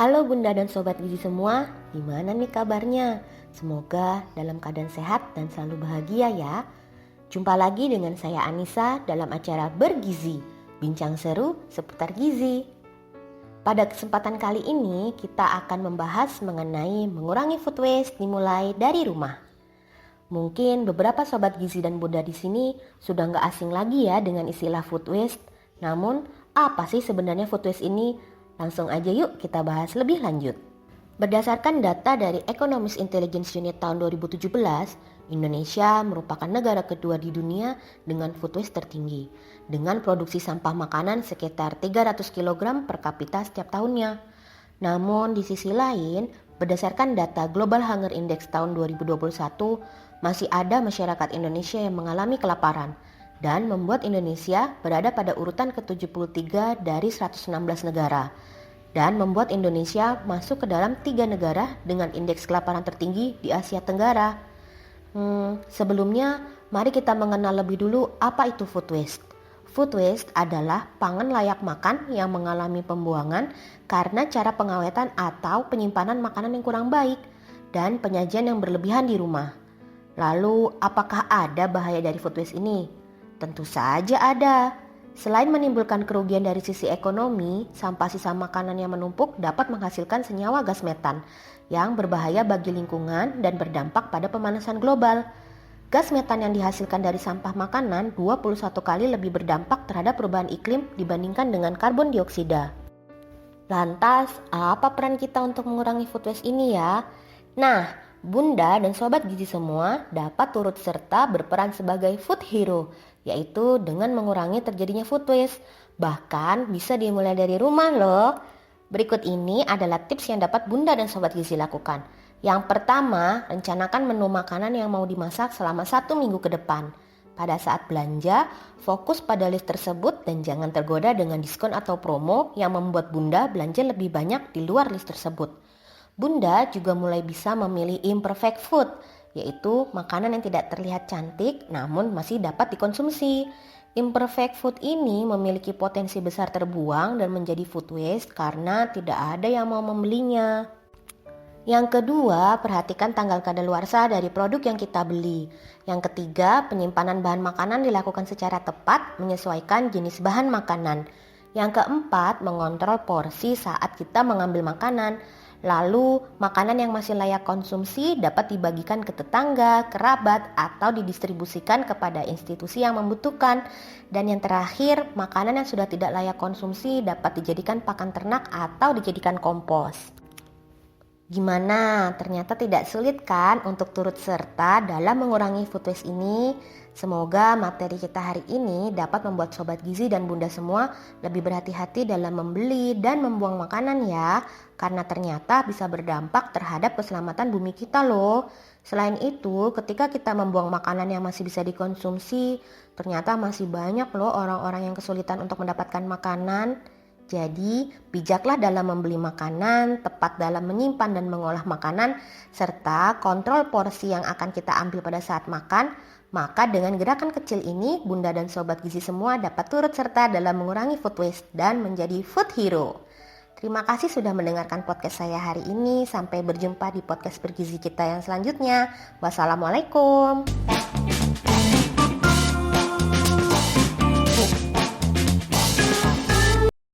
Halo Bunda dan Sobat Gizi semua, gimana nih kabarnya? Semoga dalam keadaan sehat dan selalu bahagia ya. Jumpa lagi dengan saya Anissa dalam acara Bergizi, bincang seru seputar gizi. Pada kesempatan kali ini kita akan membahas mengenai mengurangi food waste dimulai dari rumah. Mungkin beberapa Sobat Gizi dan Bunda di sini sudah nggak asing lagi ya dengan istilah food waste. Namun apa sih sebenarnya food waste ini? Langsung aja yuk kita bahas lebih lanjut. Berdasarkan data dari Economist Intelligence Unit tahun 2017, Indonesia merupakan negara kedua di dunia dengan food waste tertinggi, dengan produksi sampah makanan sekitar 300 kg per kapita setiap tahunnya. Namun di sisi lain, berdasarkan data Global Hunger Index tahun 2021, masih ada masyarakat Indonesia yang mengalami kelaparan dan membuat Indonesia berada pada urutan ke-73 dari 116 negara dan membuat Indonesia masuk ke dalam 3 negara dengan indeks kelaparan tertinggi di Asia Tenggara. Sebelumnya, mari kita mengenal lebih dulu apa itu food waste. Food waste adalah pangan layak makan yang mengalami pembuangan karena cara pengawetan atau penyimpanan makanan yang kurang baik dan penyajian yang berlebihan di rumah. Lalu, apakah ada bahaya dari food waste ini? Tentu saja ada. Selain menimbulkan kerugian dari sisi ekonomi, sampah sisa makanan yang menumpuk dapat menghasilkan senyawa gas metan yang berbahaya bagi lingkungan dan berdampak pada pemanasan global. Gas metan yang dihasilkan dari sampah makanan 21 kali lebih berdampak terhadap perubahan iklim dibandingkan dengan karbon dioksida. Lantas, apa peran kita untuk mengurangi food waste ini ya? Nah, Bunda dan Sobat Gizi semua dapat turut serta berperan sebagai food hero, yaitu dengan mengurangi terjadinya food waste. Bahkan bisa dimulai dari rumah loh. Berikut ini adalah tips yang dapat Bunda dan Sobat Gizi lakukan. Yang pertama, rencanakan menu makanan yang mau dimasak selama 1 minggu ke depan. Pada saat belanja, fokus pada list tersebut dan jangan tergoda dengan diskon atau promo yang membuat Bunda belanja lebih banyak di luar list tersebut. Bunda juga mulai bisa memilih imperfect food, yaitu makanan yang tidak terlihat cantik namun masih dapat dikonsumsi. Imperfect food ini memiliki potensi besar terbuang dan menjadi food waste karena tidak ada yang mau membelinya. Yang kedua, perhatikan tanggal kadaluarsa dari produk yang kita beli. Yang ketiga, penyimpanan bahan makanan dilakukan secara tepat menyesuaikan jenis bahan makanan. Yang keempat, mengontrol porsi saat kita mengambil makanan. Lalu, makanan yang masih layak konsumsi dapat dibagikan ke tetangga, kerabat, atau didistribusikan kepada institusi yang membutuhkan. Dan yang terakhir, makanan yang sudah tidak layak konsumsi dapat dijadikan pakan ternak atau dijadikan kompos. Gimana? Ternyata tidak sulit kan untuk turut serta dalam mengurangi food waste ini? Semoga materi kita hari ini dapat membuat Sobat Gizi dan Bunda semua lebih berhati-hati dalam membeli dan membuang makanan ya. Karena ternyata bisa berdampak terhadap keselamatan bumi kita loh. Selain itu, ketika kita membuang makanan yang masih bisa dikonsumsi, ternyata masih banyak loh orang-orang yang kesulitan untuk mendapatkan makanan. Jadi, bijaklah dalam membeli makanan, tepat dalam menyimpan dan mengolah makanan, serta kontrol porsi yang akan kita ambil pada saat makan. Maka dengan gerakan kecil ini, Bunda dan Sobat Gizi semua dapat turut serta dalam mengurangi food waste dan menjadi food hero. Terima kasih sudah mendengarkan podcast saya hari ini. Sampai berjumpa di podcast bergizi kita yang selanjutnya. Wassalamualaikum.